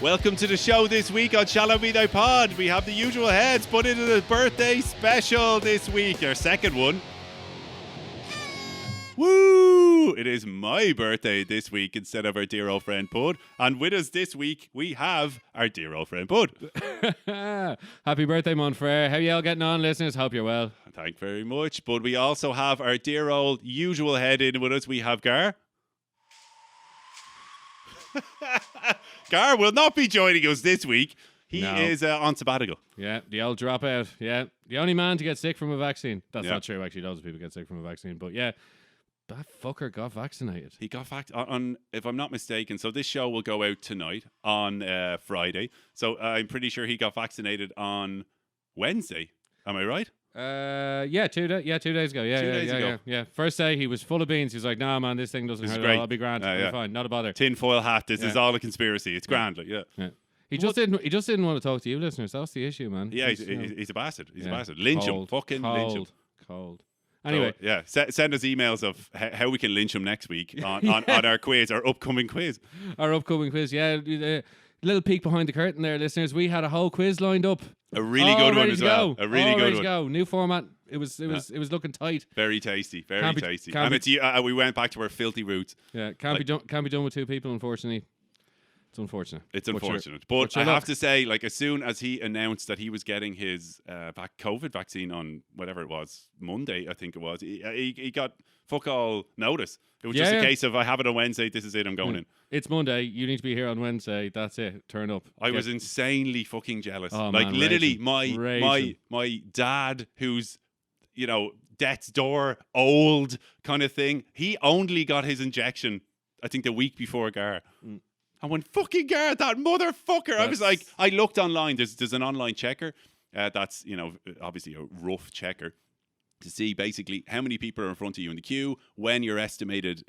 Welcome to the show this week on Shall I Be Thy Pod. We have the usual heads, but it is a birthday special this week, our second one. Woo! It is my birthday this week instead of our dear old friend Bud. And with us this week, we have our dear old friend Bud. Happy birthday, Monfrere. How you all getting on, listeners? Hope you're well. Thank you very much. But we also have our dear old usual head in with us. We have Gar. Gar will not be joining us this week. He is on sabbatical. Yeah, the old dropout. Yeah, the only man to get sick from a vaccine. That's Yeah. not true, actually. Loads of people get sick from a vaccine. But yeah, that fucker got vaccinated. He got on, if I'm not mistaken, so this show will go out tonight on Friday. So I'm pretty sure he got vaccinated on Wednesday. Am I right? 2 days ago. Yeah, 2 days ago. Yeah. First day, he was full of beans. He was like, nah, man, this thing doesn't This is hurt. great. I'll be grand. Yeah. Fine. Not a bother. Tinfoil hat. This Yeah. is all a conspiracy. It's grand. Like, yeah. Yeah. He just didn't want to talk to you, listeners. That's the issue, man. Yeah, he's a bastard. He's a bastard. Lynch him. Fucking lynch him. Cold. Anyway. So, yeah, send us emails of how we can lynch him next week on our quiz, our upcoming quiz. Our upcoming quiz, yeah. Little peek behind the curtain there, listeners. We had a whole quiz lined up. A really good one as well. A really good one. Go. New format. It was looking tight. Very tasty. Can't be- tasty. can't And be- it's we went back to our filthy roots. Yeah, can't be done with two people, unfortunately. It's unfortunate. It's But unfortunate. but But I sure, have look. to say, like, as soon as he announced that he was getting his COVID vaccine on whatever it was, Monday, I think it was, he got fuck all notice. It was just a case of, I have it on Wednesday, this is it, I'm going in. It's Monday. You need to be here on Wednesday. That's it. Turn up. I was insanely fucking jealous. Oh, like, man, literally, raging. my dad, who's, death's door, old kind of thing, he only got his injection, I think, the week before Gar. And when fucking Gar, that motherfucker, I was like, I looked online, there's an online checker, that's, obviously a rough checker, to see basically how many people are in front of you in the queue, when your estimated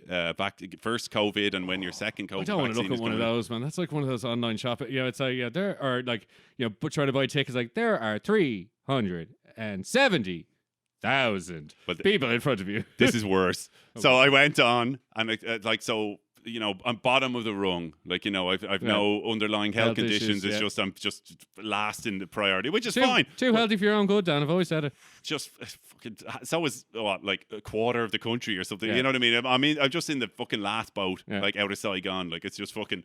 first COVID and when your second COVID I don't want to vaccine look is at one of coming in. those, man. That's like one of those online shopping. It's like, there are like, but trying to buy tickets, like there are 370,000 people in front of you. This is worse. So I went on and I'm bottom of the rung. Like, I've no underlying health conditions. issues, It's I'm just last in the priority, which is Too fine. Too healthy for your own good, Dan. I've always said it. Just fucking, so is like a quarter of the country or something. Yeah. You know what I mean? I'm just in the fucking last boat, like out of Saigon. Like, it's just fucking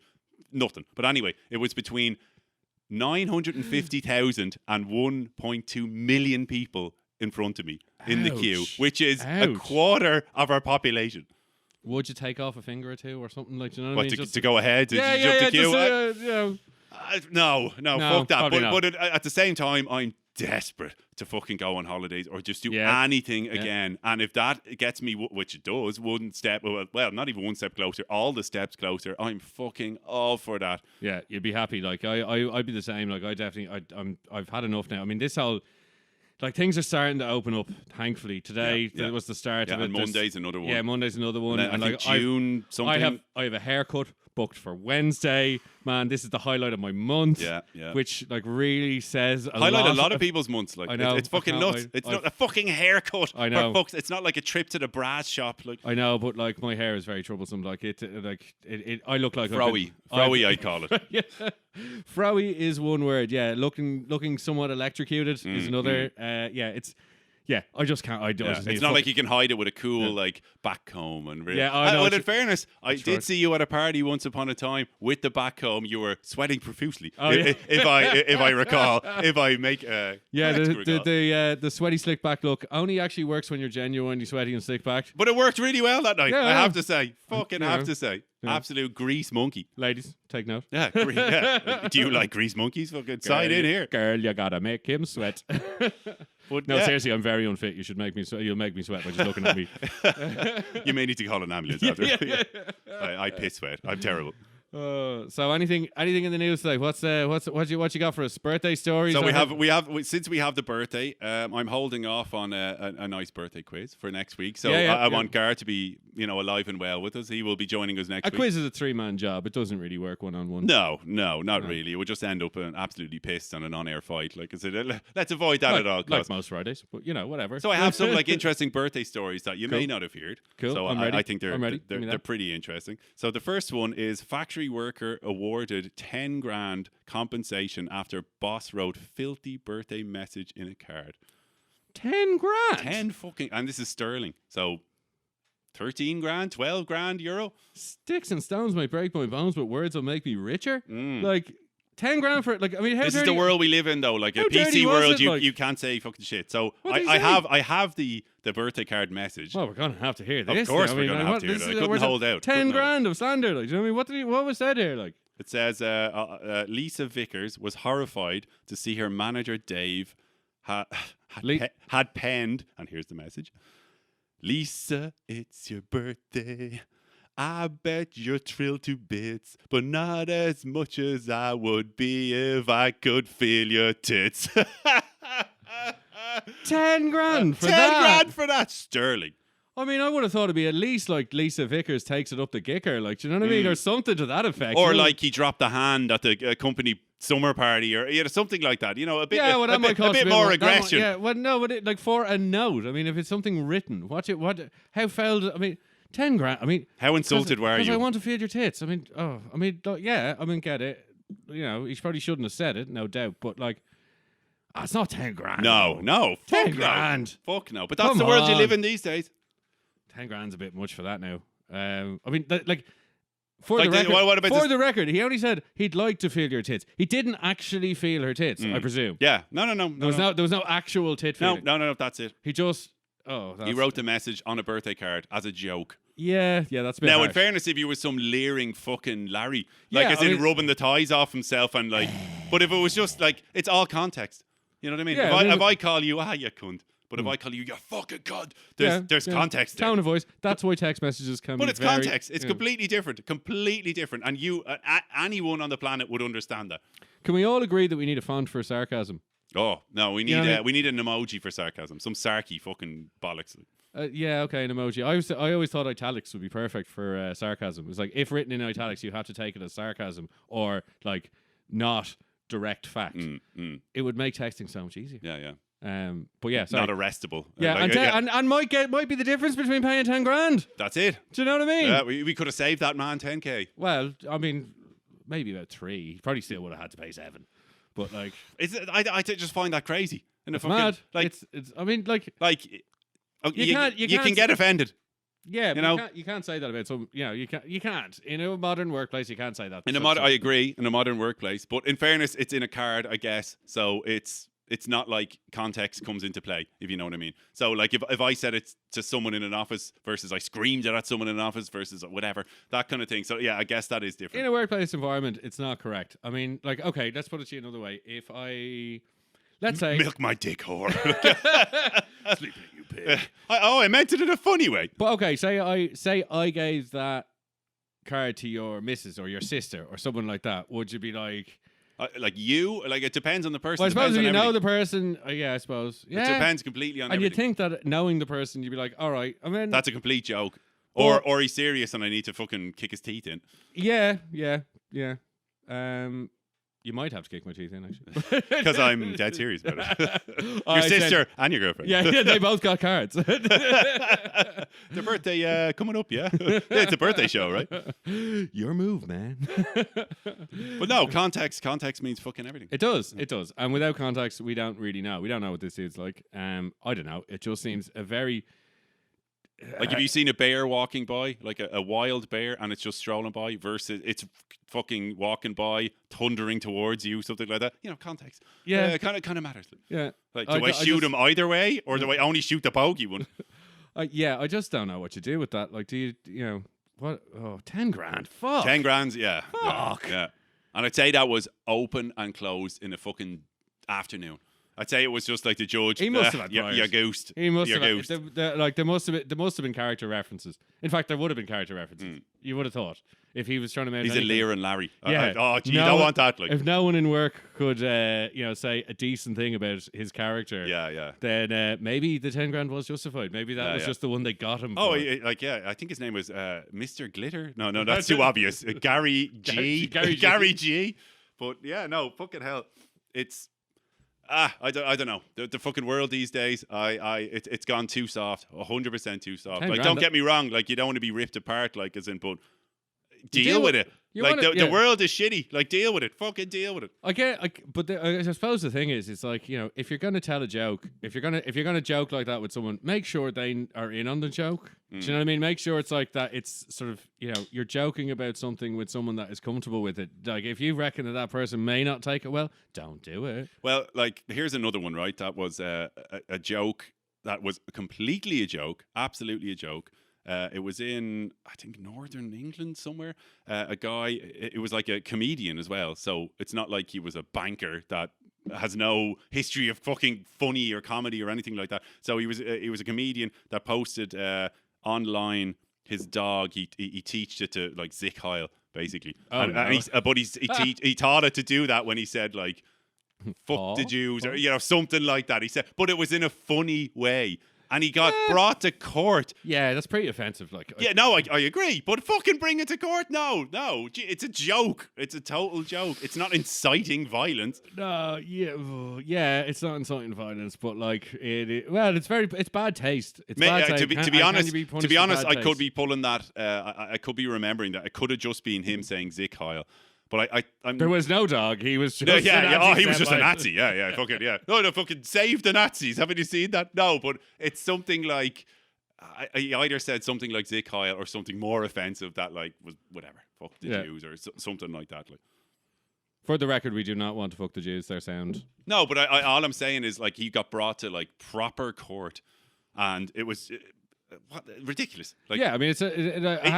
nothing. But anyway, it was between 950,000 and 1.2 million people in front of me in the queue, which is a quarter of our population. Would you take off a finger or two or something, like, you know what I mean? To go ahead? Did you jump the queue? No, fuck that. But at the same time, I'm desperate to fucking go on holidays or just do anything again. And if that gets me, which it does, one step, well, not even one step closer, all the steps closer, I'm fucking all for that. Yeah, you'd be happy. Like, I'd be the same. Like, I've had enough now. I mean, this whole... Like, things are starting to open up, thankfully. Today was the start of it. And Monday's another one. Yeah, Monday's another one. And I think June something. I have a haircut booked for Wednesday. Man, this is the highlight of my month. Yeah. Which, like, really says a lot of people's months. Like, I know. It's fucking nuts. It's not a fucking haircut. I know. It's not like a trip to the brass shop. Like, I know, but, like, my hair is very troublesome. Like, it I look like... Frowy, I'd call it. Yeah. Frowy is one word. Yeah, looking somewhat electrocuted is another. I just can't. It's not like you can hide it with a cool like back comb and really. Yeah, I know. Well, in fairness, I did right. see you at a party once upon a time with the back comb. You were sweating profusely. Oh, yeah. if I recall, if I make the sweaty slick back look only actually works when you're genuinely sweaty and slick back. But it worked really well that night. Yeah, I yeah. have to say, have to say, absolute grease monkey. Ladies, take note. Yeah, Do you like grease monkeys? Fucking sign in here, girl. You gotta make him sweat. But no, seriously, I'm very unfit. You should make me sweat. You'll make me sweat by just looking at me. You may need to call an ambulance after. I piss sweat. I'm terrible. So anything in the news today? What you got for us? Birthday stories? So since we have the birthday, I'm holding off on a nice birthday quiz for next week. So I want Gar to be alive and well with us. He will be joining us next week. A quiz is a 3-man job. It doesn't really work one-on-one. No, not really. It would just end up absolutely pissed on an on-air fight. Like I said, let's avoid that at all costs. Like most Fridays, but whatever. So I have some interesting birthday stories that you may not have heard. Cool. So I'm ready. I think I'm ready. they're pretty interesting. So the first one is factory factory worker awarded 10 grand compensation after boss wrote filthy birthday message in a card. 10 grand. 10 fucking, and this is sterling. So 13 grand, 12 grand euro. Sticks and stones might break my bones, but words will make me richer. Like 10 grand for like. I mean, how this is dirty, the world we live in, though. Like a how dirty PC was world, it, you like? you can't say fucking shit. So What did he I say? have the birthday card message. Well, we're gonna have to hear this. Of course, I we're mean, gonna like, have what- to hear this that. I is- couldn't where's hold it? out. 10 Couldn't hold grand of slander. Like, do you know what I mean? What was said here? Like, It says Lisa Vickers was horrified to see her manager Dave had penned, and here's the message: Lisa, it's your birthday. I bet you're thrilled to bits, but not as much as I would be if I could feel your tits. 10 grand for 10 that. grand for that, sterling. I mean, I would have thought it'd be at least like Lisa Vickers takes it up the gicker, like, do you know what I mean, or something to that effect. Or you know? like he dropped a hand at the company summer party, or something like that. You know, a bit, yeah, well, that might cost a bit more. more That might- aggression. yeah, well, no, but like for a note. I mean, if it's something written, how foul? I mean, 10 grand. I mean, How insulted were Because you? I want to feel your tits. I mean, yeah. I mean, get it. You know, he probably shouldn't have said it, no doubt. But like, it's not 10 grand. No, 10 fuck grand. No. Fuck no. But that's Come the world you on. live in these days. 10 grand's a bit much for that now. I mean, like. For Like the record, what about this- the record, he only said he'd like to feel your tits. He didn't actually feel her tits, I presume. Yeah. No. There was no actual tit feeling. No. That's it. He just He wrote the message on a birthday card as a joke. Yeah, that's a bit Now, in harsh. fairness, if you were some leering fucking Larry, Yeah, like as I in mean- rubbing the ties off himself and like, but if it was just like, it's all context. You know what I mean? Yeah, if, I mean- if I call you, you cunt. But if I call you, you fucking cunt, there's context there. Tone of voice. That's why text messages can be But it's very, context. It's completely different. Completely different. And you, anyone on the planet would understand that. Can we all agree that we need a font for sarcasm? Oh, no, we need know what I mean? we need an emoji for sarcasm. Some sarky fucking bollocks. Yeah, okay, an emoji. I always thought italics would be perfect for sarcasm. It was like, if written in italics, you have to take it as sarcasm or like not direct fact. It would make texting so much easier. Yeah. But yeah, sorry. Not arrestable. Yeah, Like, and might be the difference between paying 10 grand. that's it. Do you know what I mean? Yeah, we could have saved that man 10k. Well, I mean, maybe about 3. He probably still would have had to pay 7. But like, I just find that crazy. In a it's fucking, mad. Like, It's. I mean, like, you can't can get offended. yeah, You but know? you can't say that about some. You know, you can't. In a modern workplace, you can't say that. In a I agree. In a modern workplace, but in fairness, it's in a card, I guess. So it's not like context comes into play, if you know what I mean. So like if I said it to someone in an office versus I screamed it at someone in an office versus whatever, that kind of thing. So yeah, I guess that is different. In a workplace environment, it's not correct. I mean, like, okay, let's put it to you another way. If let's say, Milk my dick, whore. sleeping at you pig. I meant it in a funny way. But okay, say I gave that card to your missus or your sister or someone like that. Would you be like? Like it depends on the person. Well, I suppose Depends if on you know everything. the person, yeah, I suppose. Yeah. It depends completely on And you everything. think that knowing the person, you'd be like, all right. I mean, That's a complete joke. Well- Or he's serious and I need to fucking kick his teeth in. yeah. You might have to kick my teeth in, actually. Because I'm dead serious about it. Your I said- sister and your girlfriend. Yeah, they both got cards. Their birthday coming up, yeah? Yeah, it's a birthday show, right? Your move, man. But no, context means fucking everything. It does. And without context, we don't really know. We don't know what this is like. I don't know. It just seems a very... Like, have you seen a bear walking by, like a wild bear, and it's just strolling by, versus it's fucking walking by, thundering towards you, something like that? You know, context. Yeah. It kind of matters. Yeah. Like, do I shoot him either way, or do I only shoot the bogey one? I just don't know what you do with that. Like, do you know, what? Oh, 10 grand. Fuck. 10 grand, yeah. Fuck. Yeah. And I'd say that was open and closed in a fucking afternoon. I'd say it was just like the judge. He must have had you priors. goosed. He must You're have. goosed. There must have been character references. In fact, there would have been character references. You would have thought if he was trying to make. He's a Lear and Larry. Yeah. You don't want that. Like, if no one in work could, say a decent thing about his character, yeah. then maybe the 10 grand was justified. Maybe that was just the one they got him. Oh, for. I think his name was Mr. Glitter. No, that's too obvious. Gary G. Gary G. G. But yeah, no, fucking hell, it's. I don't know. The fucking world these days, it's gone too soft, 100% too soft. 10 Like, grand, don't get me wrong. Like, you don't want to be ripped apart, like, as in, but deal with it. You Like wanna- the yeah. world is shitty. Like deal with it. Fucking deal with it. I suppose the thing is, it's like, you know, if you're gonna tell a joke, if you're gonna joke like that with someone, make sure they are in on the joke. Do you know what I mean? Make sure it's like that. It's sort of, you know, you're joking about something with someone that is comfortable with it. Like if you reckon that person may not take it well, don't do it. Well, like here's another one, right? That was a joke that was completely a joke, absolutely a joke. It was in, I think, Northern England somewhere. A guy, it was like a comedian as well. So it's not like he was a banker that has no history of fucking funny or comedy or anything like that. So he was a comedian that posted online his dog. He teached it to like Zick Heil, basically. Oh, no. He taught it to do that when he said like, fuck the Jews, or you know, something like that. He said, but it was in a funny way. And he got brought to court. Yeah, that's pretty offensive. Like, Yeah, no, I agree. But fucking bring it to court? No. It's a joke. It's a total joke. It's not inciting violence. no, yeah, it's not inciting violence, but like it's bad taste. It's bad taste. To be honest, I could taste? be pulling that. I could be remembering that. It could have just been him saying Zick Heil. But I'm. There was no dog. He was just He was just a Nazi. Yeah, fucking yeah. No, fucking save the Nazis. Haven't you seen that? No, but it's something like I either said something like Zick Heil or something more offensive that like was whatever. Fuck the Jews or something like that. Like. For the record, we do not want to fuck the Jews. Their sound. No, but all I'm saying is like he got brought to like proper court, and it was. Ridiculous. Like, Yeah, I mean,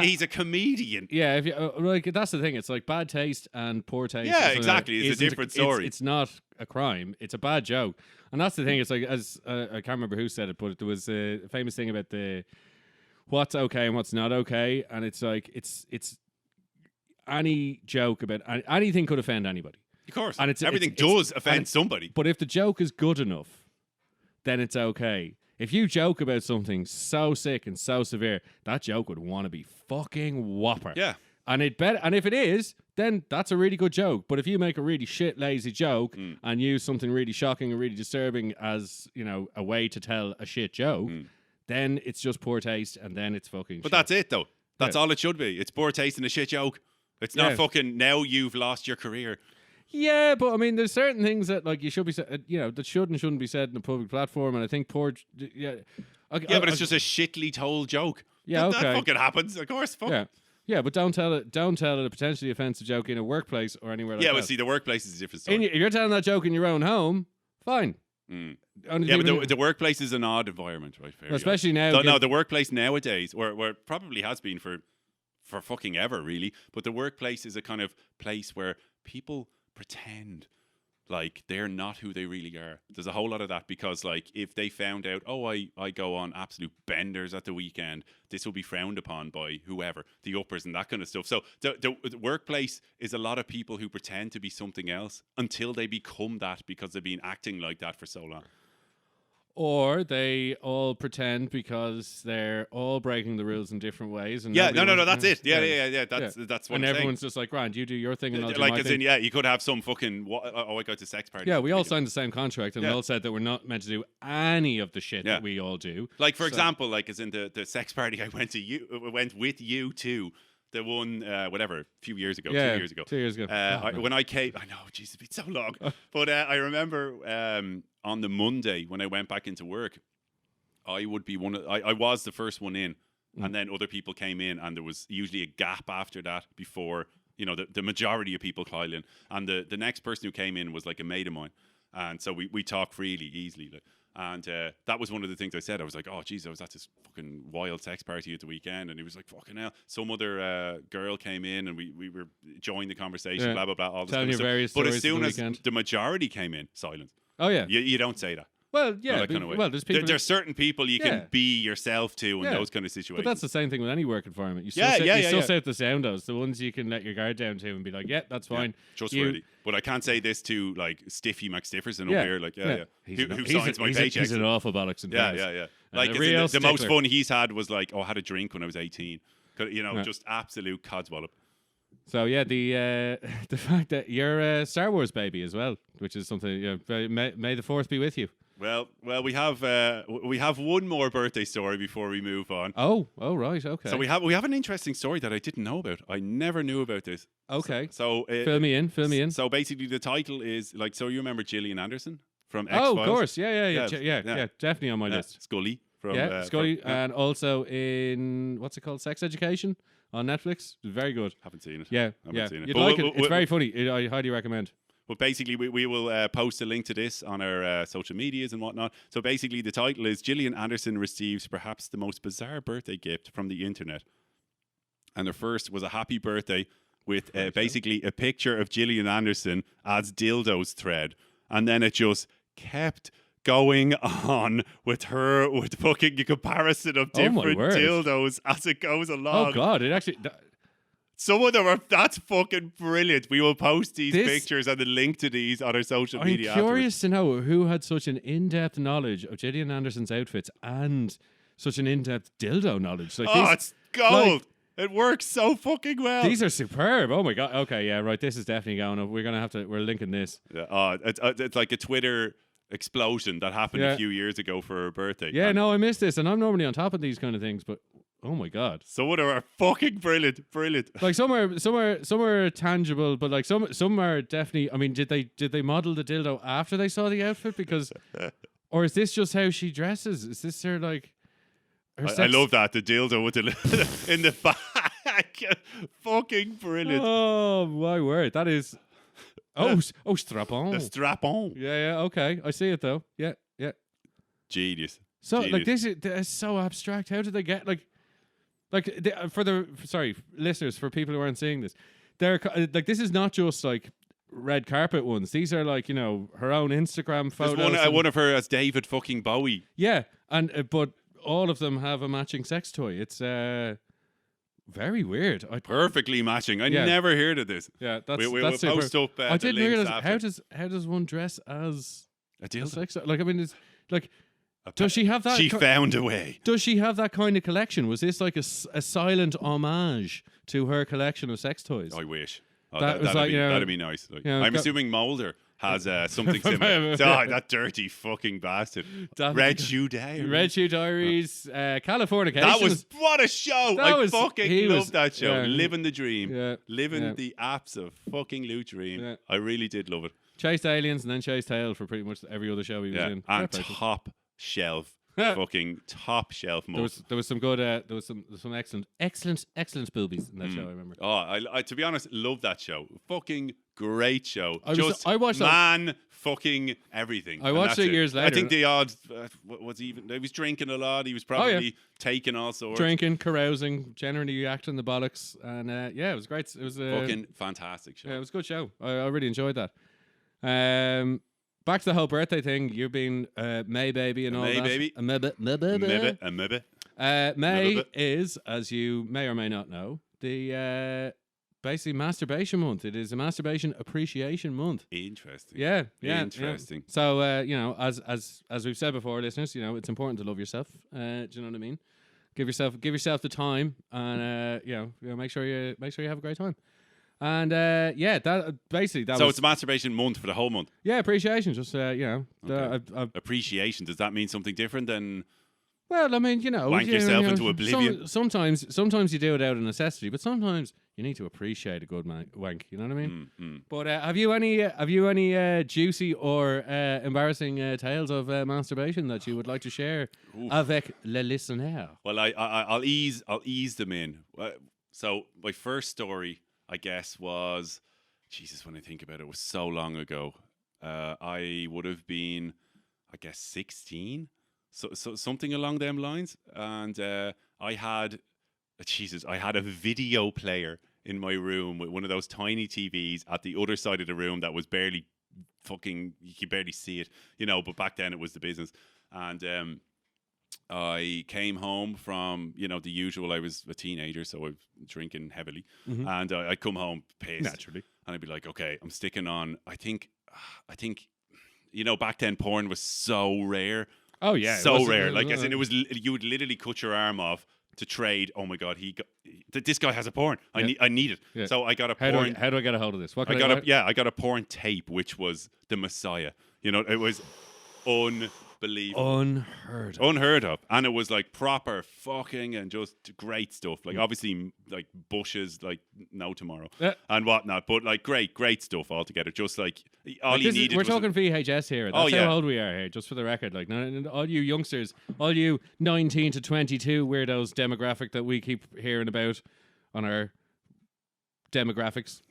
he's a comedian. Yeah, if you like, that's the thing. It's like bad taste and poor taste. Yeah, or something exactly. that It's a isn't different story. It's not a crime. It's a bad joke, and that's the thing. It's like as I can't remember who said it, but there was a famous thing about the what's okay and what's not okay, and it's like it's any joke about anything could offend anybody. Of course, and everything does offend somebody. But if the joke is good enough, then it's okay. If you joke about something so sick and so severe, that joke would want to be fucking whopper. Yeah. And if it is, then that's a really good joke. But if you make a really shit lazy joke and use something really shocking and really disturbing as, you know, a way to tell a shit joke, then it's just poor taste and then it's fucking But shit. that's it though. That's all it should be. It's poor taste and a shit joke. It's not fucking now you've lost your career. Yeah, but I mean, there's certain things that like you should be, that shouldn't be said in a public platform, and I think poor, But it's just a shittily told joke. Yeah, okay. That fucking happens, of course. Fuck. Yeah, but don't tell it a potentially offensive joke in a workplace or anywhere like that. Yeah, but see, the workplace is a different story. If you're telling that joke in your own home, fine. Yeah, but the workplace is an odd environment, right? Especially now. No, the workplace nowadays, where it probably has been for fucking ever, really. But the workplace is a kind of place where people pretend like they're not who they really are. There's a whole lot of that because like if they found out, oh, I go on absolute benders at the weekend, this will be frowned upon by whoever, the uppers and that kind of stuff. So the workplace is a lot of people who pretend to be something else until they become that because they've been acting like that for so long. Or they all pretend because they're all breaking the rules in different ways. And no, that's it. Yeah. That's what and I'm everyone's saying. just like, Grant, you do your thing and I'll do like my as thing. in, you could have some fucking I go to sex party. Yeah, we all signed the same contract and we all said that we're not meant to do any of the shit Yeah. that we all do. Like for example, like as in the sex party I went with you to. The one, a few years ago, 2 years ago. 2 years ago. When I came, I know, jeez, it's been so long. But I remember on the Monday when I went back into work, I would be I was the first one in, and then other people came in, and there was usually a gap after that before, you know, the majority of people pile in. And the next person who came in was like a mate of mine. And so we talk freely, easily. Like. And that was one of the things I said. I was like, oh, geez, I was at this fucking wild sex party at the weekend. And he was like, fucking hell. Some other girl came in and we were enjoying the conversation, blah, blah, blah. All this Telling kind of you various stuff. But as stories soon of as the weekend. the majority came in, silence. Oh, yeah. You don't say that. Well, yeah. That kind of way. Well, there's people. There's certain people you can be yourself to in those kind of situations. But that's the same thing with any work environment. You Yeah, still say the soundos, the ones you can let your guard down to and be like, yeah, that's fine. Trustworthy. But I can't say this to like Stiffy McStifferson up here. Like, who signs my paychecks? He's an awful bollocks. Yeah. Like the most fun he's had was like, I had a drink when I was 18. You know, just absolute codswallop. So yeah, the fact that you're a Star Wars baby as well, which is something. May the Force be with you. Well, we have one more birthday story before we move on. Oh, right, okay. So we have an interesting story that I didn't know about. I never knew about this. Okay. So fill me in. So basically, the title is like, so you remember Gillian Anderson from X Oh, Files? of course. Yeah, Yeah. definitely on my list. Scully from Scully, from- and also in what's it called, Sex Education on Netflix. Very good. haven't seen it. Yeah, Haven't seen it. You'd But like we- it. It's very funny. I highly recommend. But basically, we will post a link to this on our social medias and whatnot. So basically, the title is Gillian Anderson receives perhaps the most bizarre birthday gift from the internet. And the first was a happy birthday with basically a picture of Gillian Anderson as dildos thread. And then it just kept going on with her, with fucking a comparison of Oh my different word. dildos as it goes along. Oh God! It actually. Some of them are, that's fucking brilliant. We will post these This- pictures and the link to these on our social I'm media curious to know who had such an in-depth knowledge of Gillian Anderson's outfits and such an in-depth dildo knowledge. Like Oh, these, it's gold. It works so fucking well. these are superb. Oh my God. Okay, yeah, right. This is definitely going up. We're linking this. Yeah, it's like a Twitter explosion that happened Yeah. a few years ago for her birthday. Yeah, And no, I missed this, and I'm normally on top of these kind of things, but oh my God. some of them are fucking brilliant. Like some are tangible, but like some are definitely. I mean, did they model the dildo after they saw the outfit? Because, or is this just how she dresses? Is this her like? Her I sex- love that, the dildo with the in the back. Fucking brilliant. Oh my word, that is. Strap-on. The strap-on. Yeah, okay, I see it though. Yeah. Genius. So like Genius. this is so abstract. How did they get sorry, listeners, for people who aren't seeing this, they're like, this is not just like red carpet ones. These are like, her own Instagram There's photos. one of her as David fucking Bowie. Yeah, and but all of them have a matching sex toy. It's very weird. Perfectly matching. I Yeah. never heard of this. Yeah, that's We'll that's super. post up I the didn't links realize after. how does one dress as A a dildo. sex? Like, I mean, it's like, does she have that? She found a way. Does she have that kind of collection? Was this like a silent homage to her collection of sex toys? I wish. Oh, That was like, that'd be nice. Like, I'm assuming Mulder has something similar. That dirty fucking bastard. Red Shoe Diaries. Red Shoe Diaries, Californication. That was, what a show. I fucking was- love that show. yeah. Living the dream. Yeah, Living yeah. the absolute fucking loot dream. Yeah. I really did love it. Chased Aliens and then Chased Tail for pretty much every other show he was Yeah. in. And Fair play to him. top shelf. Fucking top shelf There muff. was some good there was some excellent boobies in that show, I remember. Oh, I to be honest, love that show. Fucking great show. I watched that. man, fucking everything. I And watched that's it years I later. think the odd was even. He was drinking a lot. He was probably taking all sorts. Drinking, carousing, generally acting the bollocks, and it was great. It was Fucking fantastic show. yeah, it was a good show. I really enjoyed that. Back to the whole birthday thing. You've been May baby and all May that. baby. May baby. Maybe. May Maybe. is, as you may or may not know, the basically masturbation month. It is a masturbation appreciation month. Interesting. Yeah. Interesting. So as we've said before, listeners, it's important to love yourself. Do you know what I mean? Give yourself the time, and make sure you have a great time. And that basically So was it's masturbation month for the whole month. appreciation. Just Okay. Appreciation. Does that mean something different than? well, I mean, Wank yourself into oblivion. Sometimes you do it out of necessity, but sometimes you need to appreciate a good wank. You know what I mean? But have you any juicy or embarrassing tales of masturbation that you would like to share avec le listener? Well, I'll ease them in. So my first story, I guess, was Jesus. When I think about it, was so long ago. I would have been, I guess, 16. So something along them lines, and I had a video player in my room with one of those tiny TVs at the other side of the room that was barely fucking, you could barely see it, but back then it was the business. And I came home from, the usual, I was a teenager, so I was drinking heavily, and I'd come home pissed. Naturally. And I'd be like, okay, I'm sticking on, I think, back then porn was so rare. Oh yeah, So rare. Like, as in, it was, you would literally cut your arm off to trade. Oh my God, this guy has a porn. I need it. Yeah. So I got a How porn. do I get a hold of this? What I got a porn tape, which was The Messiah. It was believe Unheard of. And it was like proper fucking and just great stuff. Like obviously like bushes like no tomorrow and whatnot, but like great stuff altogether. Just like all you needed. We're was talking VHS here. That's yeah. how old we are here, just for the record. Like all you youngsters, all you 19 to 22 weirdos demographic that we keep hearing about on our demographics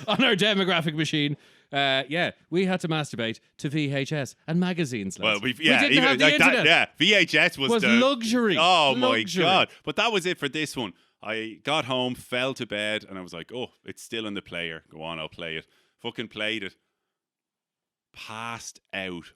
on our demographic machine. We had to masturbate to VHS and magazines. Well, we didn't have the like internet. that. Yeah, VHS was the luxury. Oh my god! But that was it for this one. I got home, fell to bed, and I was like, "Oh, it's still in the player. Go on, I'll play it." Fucking played it. Passed out.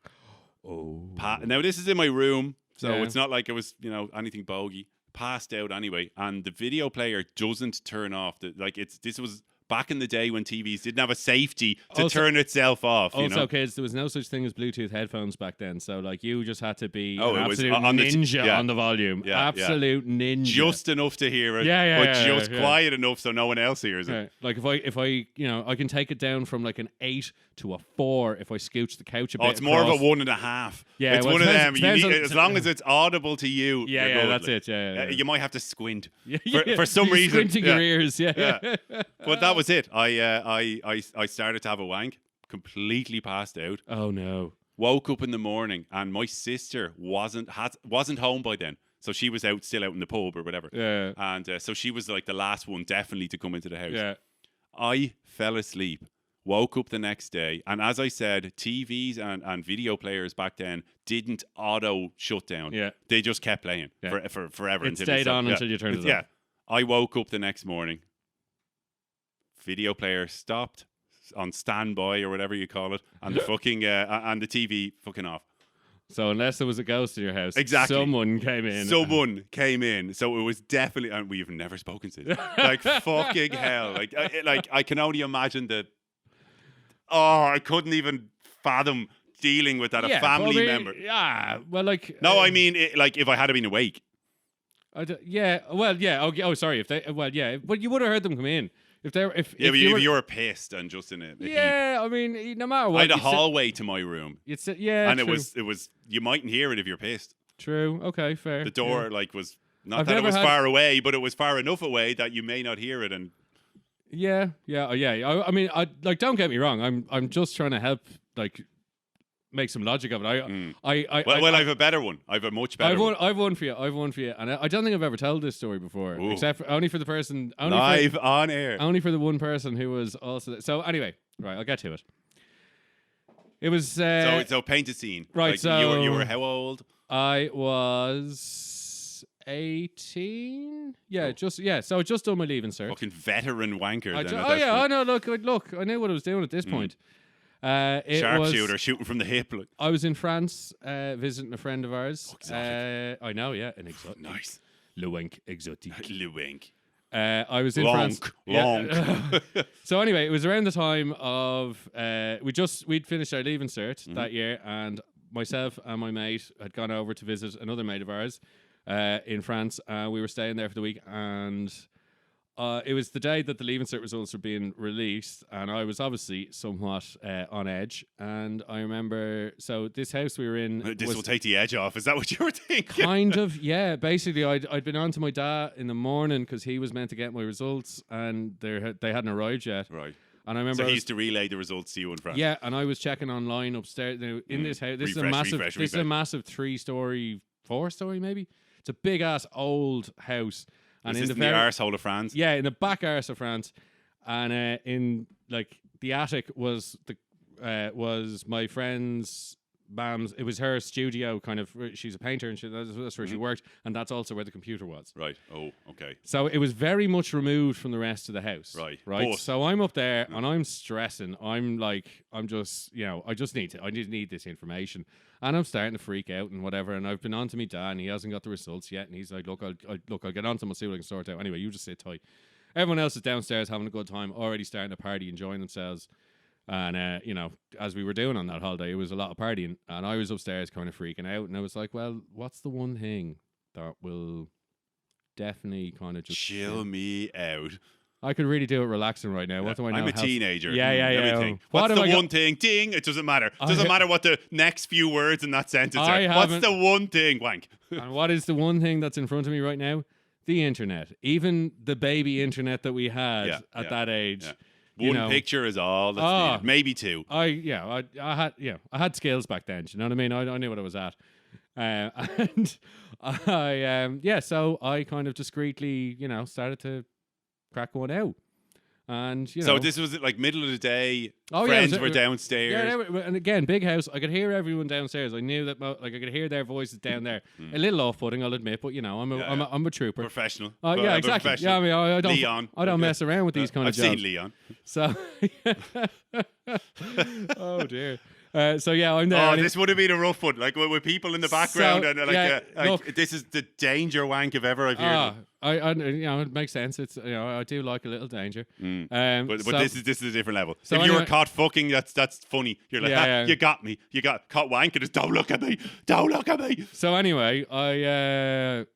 Oh. Now this is in my room, so it's not like it was anything bogey. Passed out anyway, and the video player doesn't turn off. This was back in the day when TVs didn't have a safety to turn itself off. Kids, there was no such thing as Bluetooth headphones back then. So like you just had to be an absolute ninja on the volume. Absolute ninja. Just enough to hear it, but just quiet enough so no one else hears it. Like if I I can take it down from like an 8 to a 4 if I scooch the couch a bit. Oh, it's more of a 1.5. Yeah, it's one of them. As long as it's audible to you. Yeah, that's it. Yeah. You might have to squint for some reason. Squinting your ears. Yeah. But that was it. I started to have a wank. Completely passed out. Oh no! Woke up in the morning and my sister wasn't home by then, so she was still out in the pub or whatever. Yeah. And so she was like the last one definitely to come into the house. Yeah. I fell asleep. Woke up the next day, and as I said, TVs and video players back then didn't auto shut down. Yeah. They just kept playing for forever. It stayed on until you turned it off. Yeah. I woke up the next morning. Video player stopped on standby or whatever you call it, and the fucking and the TV fucking off. So unless there was a ghost in your house, exactly, someone came in. Someone came in. So it was definitely, and we've never spoken since. Like fucking hell. Like I can only imagine the. Oh, I couldn't even fathom dealing with that. A family member. Yeah. Well, like. No, I mean, if I had been awake. Yeah. Well, yeah. Okay. Oh, sorry. If they. Well, yeah. But you would have heard them come in. If you were pissed and just in a heap. I mean, no matter what. I had a hallway to my room. And true. it was you mightn't hear it if you're pissed. True. Okay. Fair. The door was not that it was far away, but it was far enough away that you may not hear it. And yeah. I mean, don't get me wrong. I'm just trying to help make some logic of it. I have a better one. I have a much better one. I've one for you. And I don't think I've ever told this story before. Ooh. Except only for the person. Live on air. Only for the one person who was also there. So anyway, right, I'll get to it. It was... so paint a scene. Right, so... You were how old? I was 18. Yeah, so I just done my leaving cert. Fucking veteran wanker. I know. Look, I knew what I was doing at this point. Sharpshooter shooting from the hip. I was in France visiting a friend of ours. I know, yeah, an exotic. Nice. Le Wank exotique. Le Wank. I was in France. Long. So anyway, it was around the time of we'd finished our leaving cert that year, and myself and my mate had gone over to visit another mate of ours in France. We were staying there for the week, and it was the day that the leaving cert results were being released, and I was obviously somewhat on edge. And I remember, so this house we were in, this will take the edge off. Is that what you were thinking? Kind of, yeah. Basically, I'd been on to my dad in the morning because he was meant to get my results, and they hadn't arrived yet. Right. And I remember he used to relay the results to you in France. Yeah, and I was checking online upstairs. Now, in this house, this is a massive 3-story, 4-story maybe. It's a big ass old house. And in the arsehole of France? Yeah, in the back arse of France. And in the attic was my friend's mom's. It was her studio, kind of. She's a painter, and that's where she worked, and that's also where the computer was. Right. Oh, okay. So it was very much removed from the rest of the house. Right. But, so I'm up there and I'm stressing. I just need this information. And I'm starting to freak out and whatever. And I've been on to me dad, and he hasn't got the results yet. And he's like, look, I'll get on to him. I'll see what I can sort out. Anyway, you just sit tight. Everyone else is downstairs having a good time, already starting to party, enjoying themselves. And, as we were doing on that holiday, it was a lot of partying. And I was upstairs kind of freaking out. And I was like, well, what's the one thing that will definitely kind of just... chill me out? I could really do it relaxing right now. What do I know? I'm a teenager. Yeah. Everything. What What's have the I one thing? Ding. It doesn't matter. It doesn't matter what the next few words in that sentence I are. What's haven't- the one thing? Wank. And what is the one thing that's in front of me right now? The internet. Even the baby internet that we had at that age. Yeah. You One know, picture is all that's needed. Maybe two. I had skills back then. Do you know what I mean? I knew what I was at. And so I kind of discreetly, started to crack one out. And So this was like middle of the day. Oh, Friends were downstairs. Yeah, and again, big house. I could hear everyone downstairs. I knew that, I could hear their voices down there. A little off-putting, I'll admit, but I'm a trooper. Professional. Yeah, exactly. Yeah, I mean, I don't. Leon. I don't mess around with these kind of jobs. I've seen Leon. So, oh dear. So yeah, I'm there. Oh, this would have been a rough one. Like with people in the background, and this is the danger wank if ever I've heard. It makes sense. It's I do like a little danger. But this is a different level. So if you were caught fucking, that's funny. You're like, you got me. You got caught wanking. Just don't look at me. Don't look at me. So anyway, I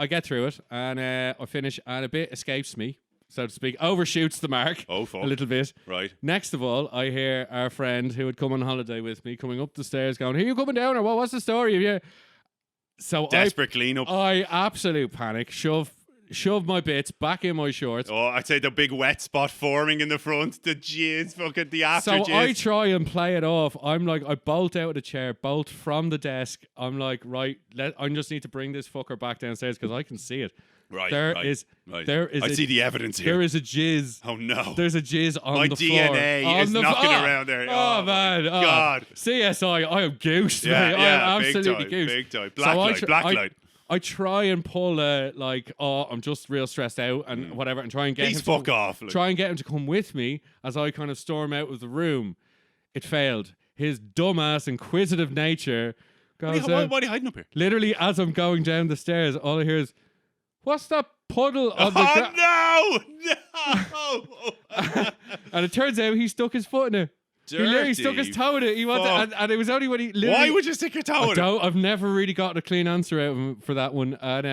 get through it and I finish, and a bit escapes me, so to speak, overshoots the mark. Oh, fuck. A little bit. Right. Next of all, I hear our friend who had come on holiday with me coming up the stairs going, "Are you coming down or what? What's the story of you?" So Desperate cleanup. I absolute panic, shove my bits back in my shorts. Oh, I'd say the big wet spot forming in the front, the jizz, fucking the after So jizz. I try and play it off. I'm like, I bolt out of the chair, bolt from the desk. I'm like, right, I just need to bring this fucker back downstairs because I can see it. Right. There is. I see the evidence here. There is a jizz. Oh no. There's a jizz on My the floor. DNA is knocking around there. Oh man. God. CSI, I am goosed. Yeah, mate. yeah, I am absolutely goosed. Big time. Black light. I try and pull I'm just real stressed out and whatever, and try and get Please him fuck off. Like. Try and get him to come with me as I kind of storm out of the room. It failed. His dumbass, inquisitive nature goes. Why are you hiding up here? Literally, as I'm going down the stairs, all I hear is, "What's that puddle on the ground?" No! And it turns out he stuck his foot in it. He literally stuck his toe in it. He wanted, and it was only when he literally. Why would you stick your toe in it? I've never really gotten a clean answer out of him for that one. And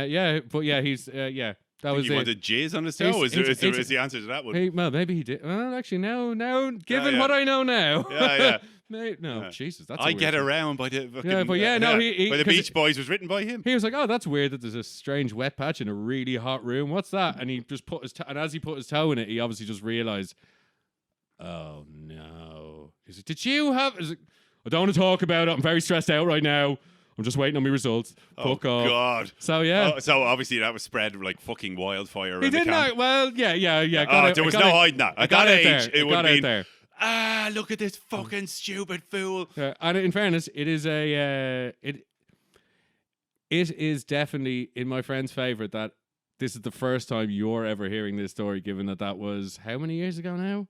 he's that was he it. wanted jizz on his toe? Is the answer to that one? Well, maybe he did. Well, actually, now, given what I know now. Yeah. Jesus, that's. I get around by the fucking, by the Beach Boys was written by him. He was like, "Oh, that's weird that there's a strange wet patch in a really hot room. What's that?" And he just put his and as he put his toe in it, he obviously just realized, "Oh no!" He's like, "Did you have?" Like, "I don't want to talk about it. I'm very stressed out right now. I'm just waiting on my results." Fuck off. God. So yeah. So obviously that was spread like fucking wildfire around He the didn't camp. know. Well, yeah. There was no hiding that. At that age, it would have been. There. Look at this fucking stupid fool. And in fairness, it is it is definitely in my friend's favour that this is the first time you're ever hearing this story, given that was how many years ago now?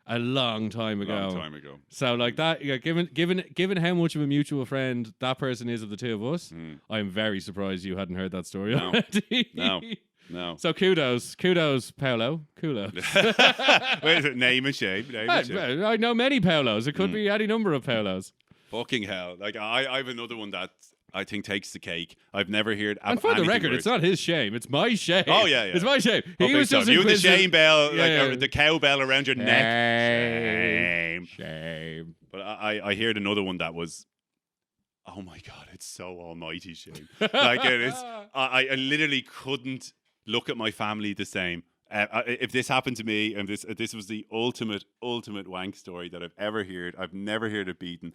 A long time ago. So like that, given how much of a mutual friend that person is of the two of us, I'm very surprised you hadn't heard that story already. No. So kudos, Paolo. Kudos. Wait, is it name and shame? I know many Paolos. It could be any number of Paolos. Fucking hell. Like I have another one that I think takes the cake. I've never heard. And for the record, it's not his shame. It's my shame. Oh yeah. It's my shame. He was just you the shame bell, Yeah. the cow bell around your neck. Shame. But I heard another one that was. Oh my God! It's so almighty shame. Like it is. I literally couldn't look at my family the same. If this happened to me, and this was the ultimate wank story that I've ever heard. I've never heard it beaten.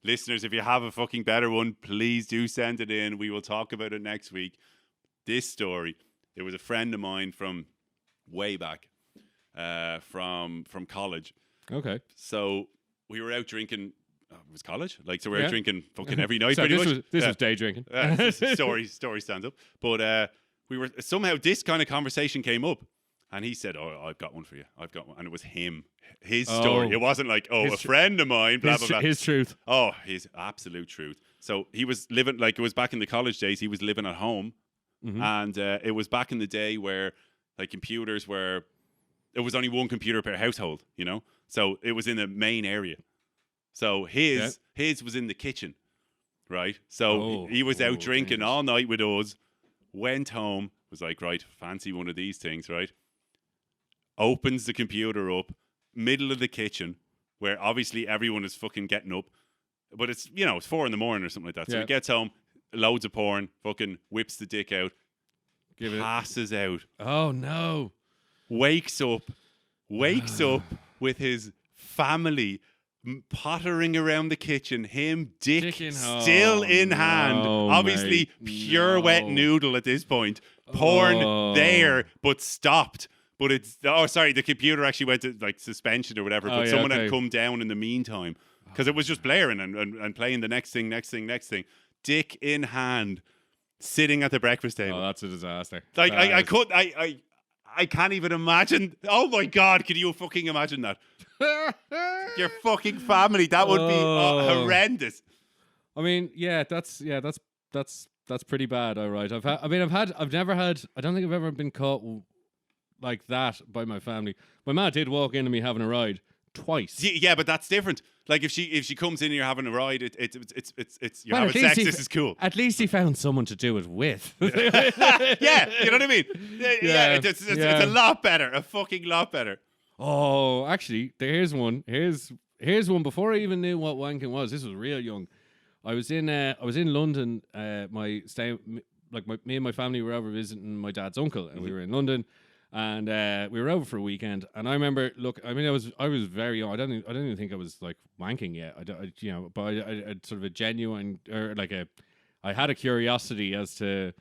Listeners, if you have a fucking better one, please do send it in. We will talk about it next week. This story, it was a friend of mine from way back, from college. Okay. So we were out drinking. It was college, so we were out drinking fucking every night. So this was day drinking. Story stands up, but we were somehow this kind of conversation came up, and he said, "Oh, I've got one for you. I've got one," and it was him. His story. It wasn't like, a friend of mine, blah, blah, blah. His truth. Oh, his absolute truth. So he was living, it was back in the college days, he was living at home. And it was back in the day where, computers were, it was only one computer per household, So it was in the main area. So his was in the kitchen, right? So he was out drinking all night with us, went home, was like, right, fancy one of these things, right? opens the computer up, middle of the kitchen, where obviously everyone is fucking getting up. But it's, it's 4 a.m. or something like that. So he gets home, loads of porn, fucking whips the dick out, passes out. Oh, no. Wakes up with his family pottering around the kitchen, him dick still in hand, obviously pure wet noodle at this point, porn there but stopped, but it's the computer actually went to like suspension or whatever, but someone had come down in the meantime because it was just blaring and playing the next thing, dick in hand, sitting at the breakfast table. Oh, that's a disaster. Like I can't even imagine. Oh my God, can you fucking imagine that? Your fucking family. That would be horrendous. I mean, that's pretty bad. All right. I've never had. I don't think I've ever been caught like that by my family. My ma did walk into me having a ride twice. Yeah, but that's different. Like if she comes in and you're having a ride, it's you're having sex. This is cool. At least he found someone to do it with. Yeah, you know what I mean. Yeah, it's a lot better. A fucking lot better. Oh, actually, here's one. Here's one. Before I even knew what wanking was, this was real young. I was in London. Me and my family were over visiting my dad's uncle, and we were in London. And we were over for a weekend, and I remember. Look, I mean, I was very young. I don't even think I was like wanking yet. But I had sort of a genuine, or like I had a curiosity as to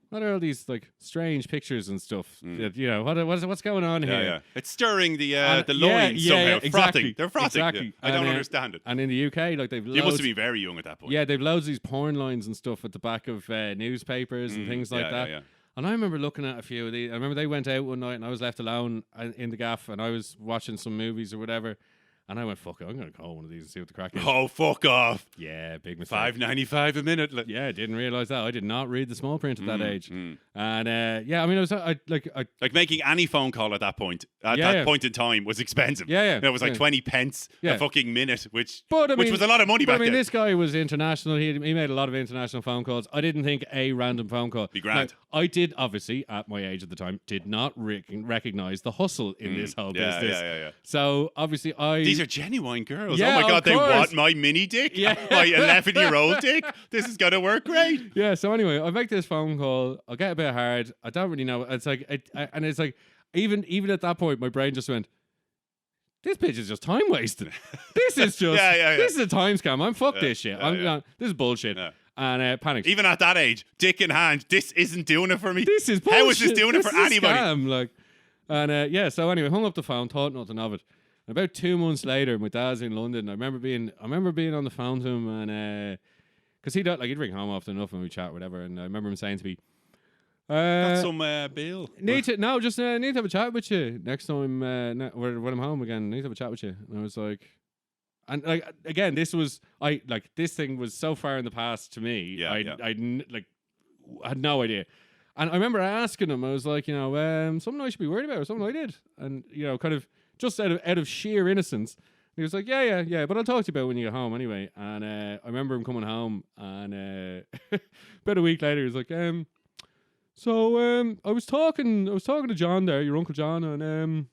what are all these like strange pictures and stuff. That, what's going on here? Yeah, it's stirring the loins somehow. Exactly, frothing. They're frothing. Exactly. I don't understand it. And in the UK, like You must have been very young at that point. Yeah, they've loads of these porn lines and stuff at the back of newspapers and things like that. Yeah. And I remember looking at a few of these. I remember they went out one night and I was left alone in the gaff and I was watching some movies or whatever. And I went, fuck it, I'm going to call one of these and see what the crack is. Oh, fuck off. Yeah, big mistake. $5.95 a minute. Yeah, I didn't realise that. I did not read the small print at that age. And I mean, like making any phone call at that point, point in time was expensive. Yeah. It was like 20 pence a fucking minute, which was a lot of money back then. This guy was international. He made a lot of international phone calls. I didn't think a random phone call. Be grand. Now, I did, obviously, at my age at the time, did not recognise the hustle in this whole business. Yeah. So, obviously, These are genuine girls. Yeah, oh my God, they course. want my mini dick? Yeah. My 11-year-old dick? This is going to work great. Yeah, so anyway, I make this phone call. I get a bit hard. I don't really know. It's like, and it's like, even at that point, my brain just went, this bitch is just time wasted. This is just, this is a time scam. Fuck this shit. This is bullshit. Yeah. And panicked. Even at that age, dick in hand, this isn't doing it for me. This is bullshit. How is this doing it for anybody? Scam, so anyway, hung up the phone, thought nothing of it. And about 2 months later, my dad's in London. I remember being on the phone to him, and because he'd ring home often enough and we chat, whatever. And I remember him saying to me, "Got some bill? Need to have a chat with you next time when I'm home again. Need to have a chat with you." And I was like, and like again, this thing was so far in the past to me. Yeah, I had no idea. And I remember asking him, I was like, something I should be worried about, or something I did, and kind of. Just out of sheer innocence. He was like, yeah, but I'll talk to you about when you get home anyway. And I remember him coming home, and about a week later, he was like, I was talking to John there, your Uncle John, and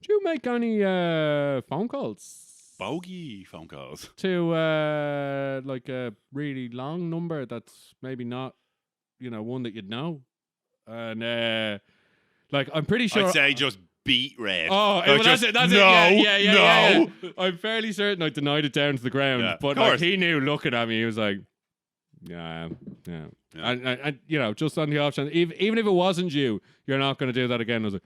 did you make any phone calls? Bogey phone calls. To like a really long number that's maybe not, one that you'd know. And I'm pretty sure I'd say just beat red. Oh, well, that's it. Yeah. I'm fairly certain I denied it down to the ground, but he knew looking at me, he was like, yeah. And just on the off chance, even if it wasn't you, you're not going to do that again. I was like,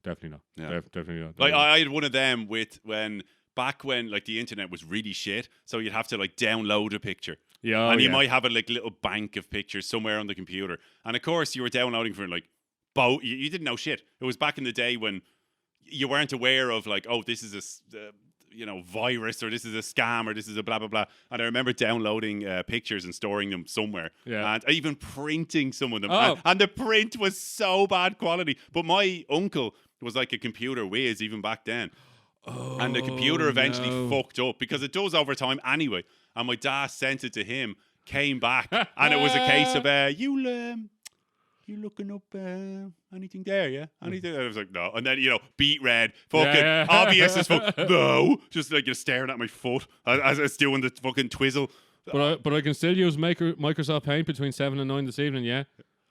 definitely not. Yeah. Definitely not. Like I had one of them back when like the internet was really shit, so you'd have to like download a picture. Yeah, and you might have a like little bank of pictures somewhere on the computer, and of course you were downloading for like you didn't know shit. It was back in the day when you weren't aware of like, oh, this is a virus, or this is a scam, or this is a blah blah blah. And I remember downloading pictures and storing them somewhere, and even printing some of them. And the print was so bad quality. But my uncle was like a computer whiz even back then, and the computer eventually fucked up because it does over time anyway. And my dad sent it to him, came back, and it was a case of you looking up anything there, yeah? Anything? I was like, no. And then, beat red, fucking obvious as fuck. No. Just like you're staring at my foot as it's doing the fucking twizzle. But I can still use Microsoft Paint between 7 and 9 this evening, yeah?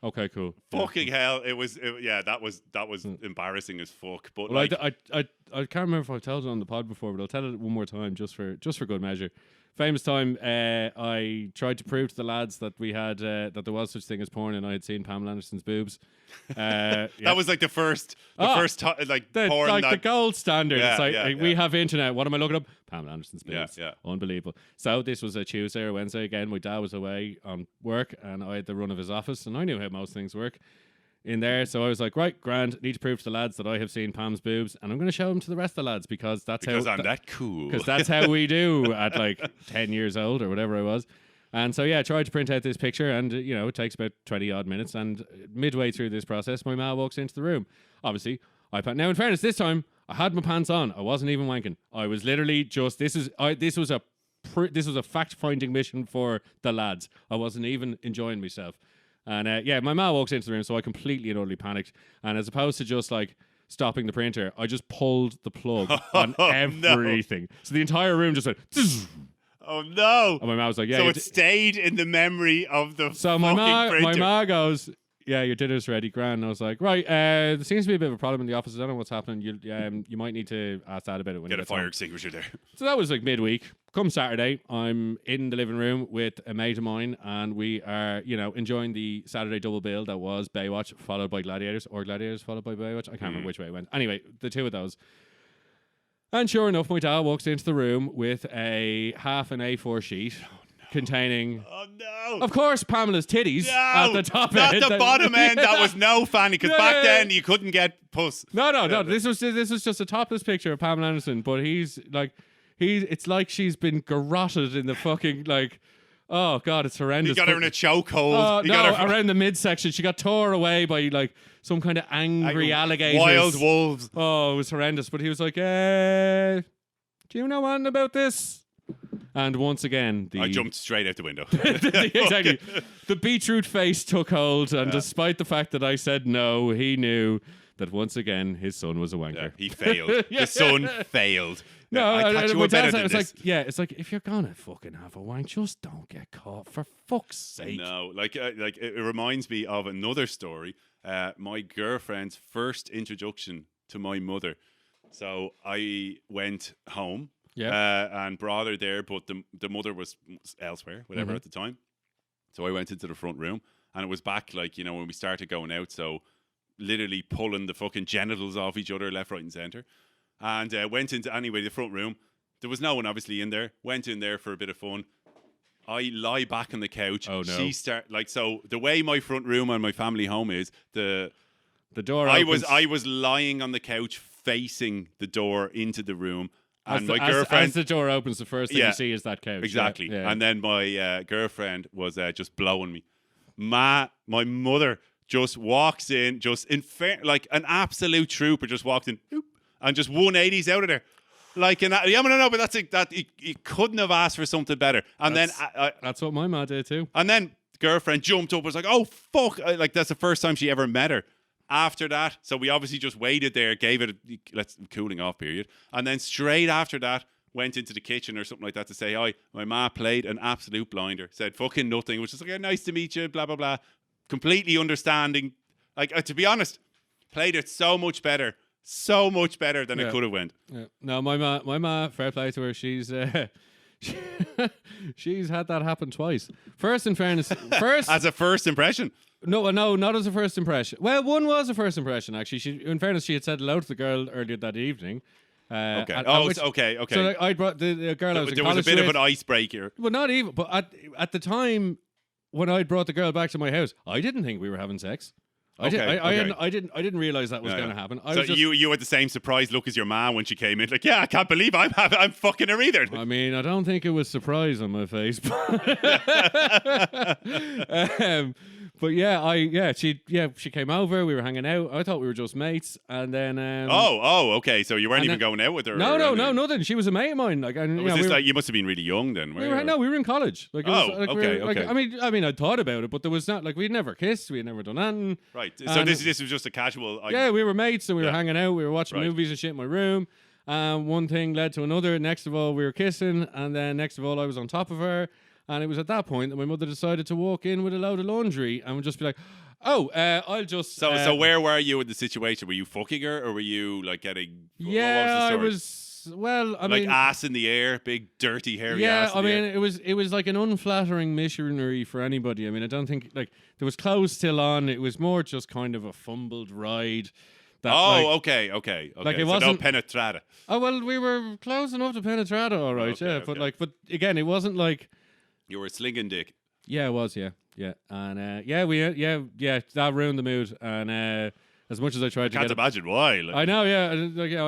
Okay, cool. Fucking hell. That was embarrassing as fuck. But well, I can't remember if I've told it on the pod before, but I'll tell it one more time just for good measure. Famous time, I tried to prove to the lads that we had that there was such thing as porn, and I had seen Pamela Anderson's boobs. That was like the first porn, the gold standard. Yeah, it's like we have internet. What am I looking up? Pamela Anderson's boobs. Yeah. Unbelievable. So this was a Tuesday or Wednesday again. My dad was away on work, and I had the run of his office, and I knew how most things work in there. So I was like, right, grand, need to prove to the lads that I have seen Pam's boobs, and I'm going to show them to the rest of the lads because I'm that cool. Because that's how we do at like 10 years old or whatever I was. And so, I tried to print out this picture, and, it takes about 20 odd minutes. And midway through this process, my ma walks into the room. Obviously, now in fairness, this time I had my pants on. I wasn't even wanking. I was literally just, this was a fact-finding mission for the lads. I wasn't even enjoying myself. And my ma walks into the room, so I completely and utterly panicked. And as opposed to just like stopping the printer, I just pulled the plug on everything. No. So the entire room just went. Oh no! And my ma was like, "Yeah." So it stayed in the memory of the. So my ma goes, "Yeah, your dinner's ready, grand." And I was like, "Right, there seems to be a bit of a problem in the office. I don't know what's happening. You might need to ask Dad about it when get you a fire extinguisher there." So that was like midweek. Come Saturday, I'm in the living room with a mate of mine, and we are, enjoying the Saturday double bill that was Baywatch followed by Gladiators, or Gladiators followed by Baywatch. I can't remember which way it went. Anyway, the two of those. And sure enough, my dad walks into the room with a half an A4 sheet containing, of course, Pamela's titties at the top not end. Not the bottom end. That was no fanny, because back then you couldn't get puss. No. This was just a topless picture of Pamela Anderson, but it's like she's been garroted in the fucking, like, oh God, it's horrendous. You got her in a chokehold. Around the midsection. She got tore away by like some kind of angry alligators. Wild wolves. Oh, it was horrendous. But he was like, do you know anything about this? And once again, I jumped straight out the window. Exactly. The beetroot face took hold, and despite the fact that I said no, he knew that once again his son was a wanker. Yeah, he failed. The son failed. No, I thought you were better than this. It's like if you're gonna fucking have a wank, just don't get caught, for fuck's sake. No, it reminds me of another story. My girlfriend's first introduction to my mother. So I went home. And brought her there, but the mother was elsewhere, whatever, at the time. So I went into the front room, and it was back when we started going out. So literally pulling the fucking genitals off each other, left, right, and centre. And went into the front room. There was no one obviously in there. Went in there for a bit of fun. I lie back on the couch. Oh no! So the way my front room and my family home is, the door. I was lying on the couch facing the door into the room. And my girlfriend, as the door opens, the first thing you see is that couch. Exactly. Yeah. And then my girlfriend was just blowing me. My mother just walks in, like an absolute trooper, just walked in, and just 180s out of there. Like, but you couldn't have asked for something better. And that's what my ma did too. And then girlfriend jumped up, was like, "Oh fuck!" Like that's the first time she ever met her. After that, so we obviously just waited there, gave it a cooling off period, and then straight after that went into the kitchen or something like that to say hi. My ma played an absolute blinder, said fucking nothing, which is like, "Nice to meet you," blah blah blah, completely understanding. Like to be honest, played it so much better than it could have went. Yeah. No, my ma, fair play to her. She's she's had that happen twice. First, in fairness, as a first impression. No, not as a first impression. Well, one was a first impression, actually. In fairness, she had said hello to the girl earlier that evening. Okay. Okay. So I brought the girl I was in There was a bit of an icebreaker. Well, not even. But at the time when I brought the girl back to my house, I didn't think we were having sex. I didn't realize that was going to happen. You had the same surprised look as your ma when she came in, like, I can't believe I'm fucking her either. I mean, I don't think it was surprise on my face, But she came over. We were hanging out. I thought we were just mates, and then okay. So you weren't even going out with her? No, nothing. She was a mate of mine. Like, and was this like you must have been really young then? We were in college. Like, okay. I mean, I thought about it, but there was not like we'd never kissed. We had never done anything. Right. So this was just a casual. We were mates, and we were hanging out. We were watching movies and shit in my room. One thing led to another. Next of all, we were kissing, and then next of all, I was on top of her. And it was at that point that my mother decided to walk in with a load of laundry and would just be like, I'll just... So where were you in the situation? Were you fucking her or were you like getting... Yeah, what was the story? I was... Well, I mean... Like ass in the air, big, dirty, hairy ass in the air. it was like an unflattering missionary for anybody. I mean, I don't think... Like, there was clothes still on. It was more just kind of a fumbled ride. Okay. Like it so wasn't... no penetrata. Oh, well, we were close enough to penetrata, all right, But again, it wasn't like... You were slinging dick. Yeah, it was, yeah. And that ruined the mood. And as much as I tried to can't imagine why. Like. I know, yeah.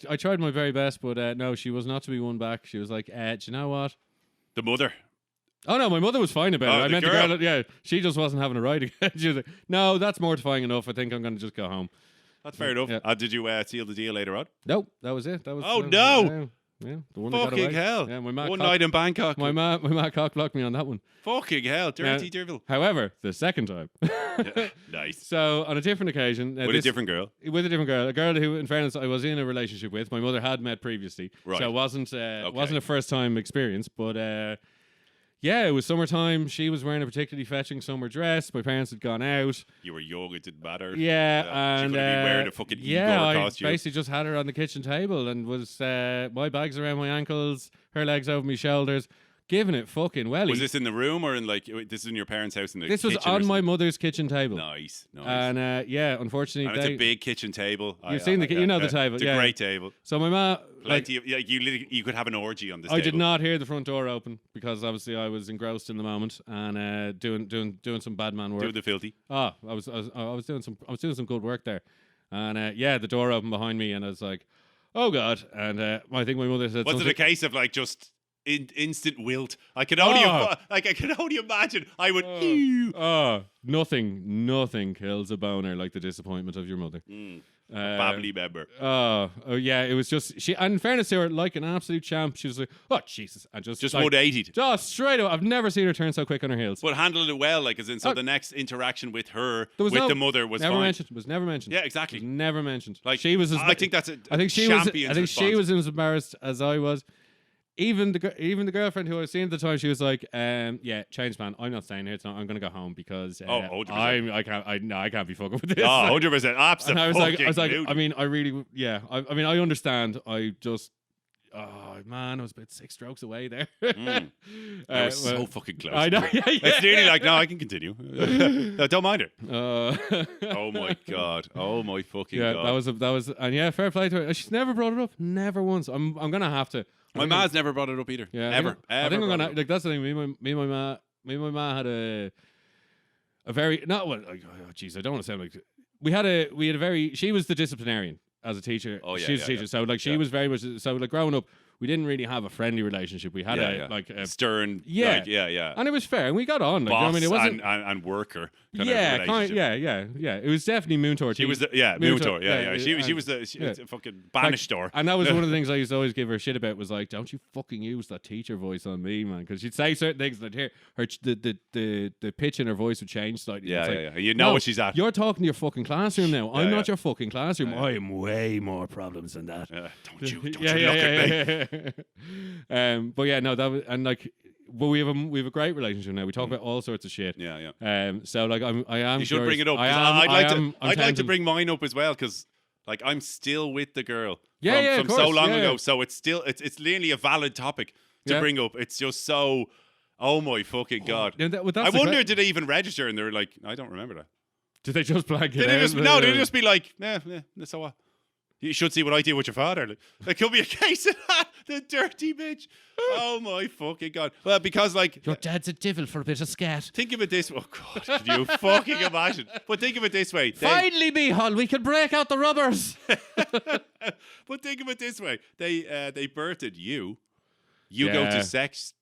I tried my very best, but no, she was not to be won back. She was like, do you know what? The mother. Oh no, my mother was fine about it. I meant girl. the girl. Yeah, she just wasn't having a ride again. She was like, no, that's mortifying enough. I think I'm going to just go home. That's fair enough. Yeah. Did you seal the deal later on? No, that was it. That was. No. Yeah, the one fucking that got away. hell. Yeah, one night in Bangkok. My ma cock blocked me on that one. Fucking hell, dirty devil. However, the second time. Nice. So, on a different occasion. With a different girl? With a different girl. A girl who, in fairness, I was in a relationship with. My mother had met previously. Right. So, it wasn't a first time experience. But, it was summertime. She was wearing a particularly fetching summer dress. My parents had gone out. You were young, it didn't matter. Yeah, and she could have been wearing a fucking Igor costume. I basically just had her on the kitchen table and was my bags around my ankles, her legs over my shoulders, giving it fucking welly. Was this in the room or in this is in your parents' house in the This kitchen? was on my mother's kitchen table. Nice. And unfortunately, and it's a big kitchen table. You've seen the table. It's a great table. So my ma, plenty of you could have an orgy on this. I did not hear the front door open because obviously I was engrossed in the moment and doing some bad man work. Doing the filthy. I was doing some good work there, and the door opened behind me and I was like, oh god, and I think my mother said, was it a case of like just instant wilt? I can only imagine. I would. Nothing kills a boner like the disappointment of your mother. A family member. It was just she. And in fairness to her, like an absolute champ, she was like, "Oh Jesus!" and just 180'd. Just straight up. I've never seen her turn so quick on her heels. But handled it well, like as in. So the next interaction with her, the mother, was never fine. mentioned. Was never mentioned. Yeah, exactly. Was never mentioned. Like she was. I think that's a. I think she was as embarrassed as I was. Even the girlfriend who I was seeing at the time, she was like, change plan. I'm not staying here tonight. I'm going to go home because I can't be fucking with this. 100%. Absolutely. And I was like, I mean, I really, I mean, I understand. I just, I was about 6 strokes away there. I was so fucking close. I know. Yeah. It's nearly like, no, I can continue. No, don't mind her. Oh my god. Oh my fucking god. That was, and fair play to her. She's never brought it up. Never once. I'm gonna have to. My ma's never brought it up either. Yeah, ever. I think I'm gonna like. That's the thing. Me and my ma had a very not what. Oh jeez, I don't want to sound like we had a very. She was the disciplinarian as a teacher. Oh yeah, she was a teacher. So like she was very much. So like growing up, we didn't really have a friendly relationship. We had a stern. Yeah, like, yeah. And it was fair, and we got on. Like, boss, I mean, it wasn't and worker. Kind of yeah. It was definitely Moontor. She was Moontor. Yeah. She was the fucking banished door. And that was one of the things I used to always give her shit about. Was like, don't you fucking use that teacher voice on me, man? Because she'd say certain things, and I'd hear her the pitch in her voice would change slightly. Yeah. You know what she's at. You're talking to your fucking classroom now. I'm not your fucking classroom. I am way more problems than that. Don't you look at me. But yeah, no, that was, and like, but we have a great relationship now. We talk about all sorts of shit. Yeah. So like, I am. You should bring it up. I'd like to bring mine up as well because like I'm still with the girl. From so long ago. So it's still it's nearly a valid topic to bring up. It's just so. Oh my fucking god! I wonder did they even register? And they were like, I don't remember that. Did they just blank it out? They'd just be like, so what? You should see what I did with your father. There could be a case of that. The dirty bitch. Oh my fucking god. Well, because like your dad's a devil for a bit of scat. Think of it this way. Oh god, can you fucking imagine? But think of it this way. Finally, Mihal, we can break out the rubbers. But think of it this way. They birthed you. You go to sex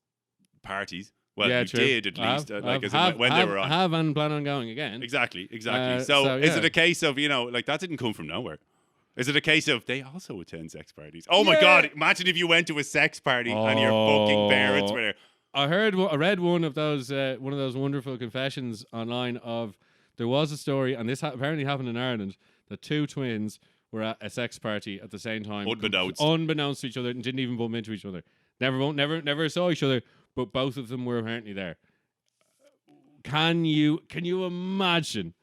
parties. Well, Yeah, you true. did at I least, have, like as have, in when have, they were on. have and plan on going again. Exactly. So, So is it yeah. a case of, like that didn't come from nowhere? Is it a case of they also attend sex parties? Oh my Yeah. God! Imagine if you went to a sex party and your fucking parents were there. I read one of those wonderful confessions online of there was a story, and this apparently happened in Ireland, that two twins were at a sex party at the same time, unbeknownst to each other, and didn't even bump into each other. Never saw each other, but both of them were apparently there. Can you imagine?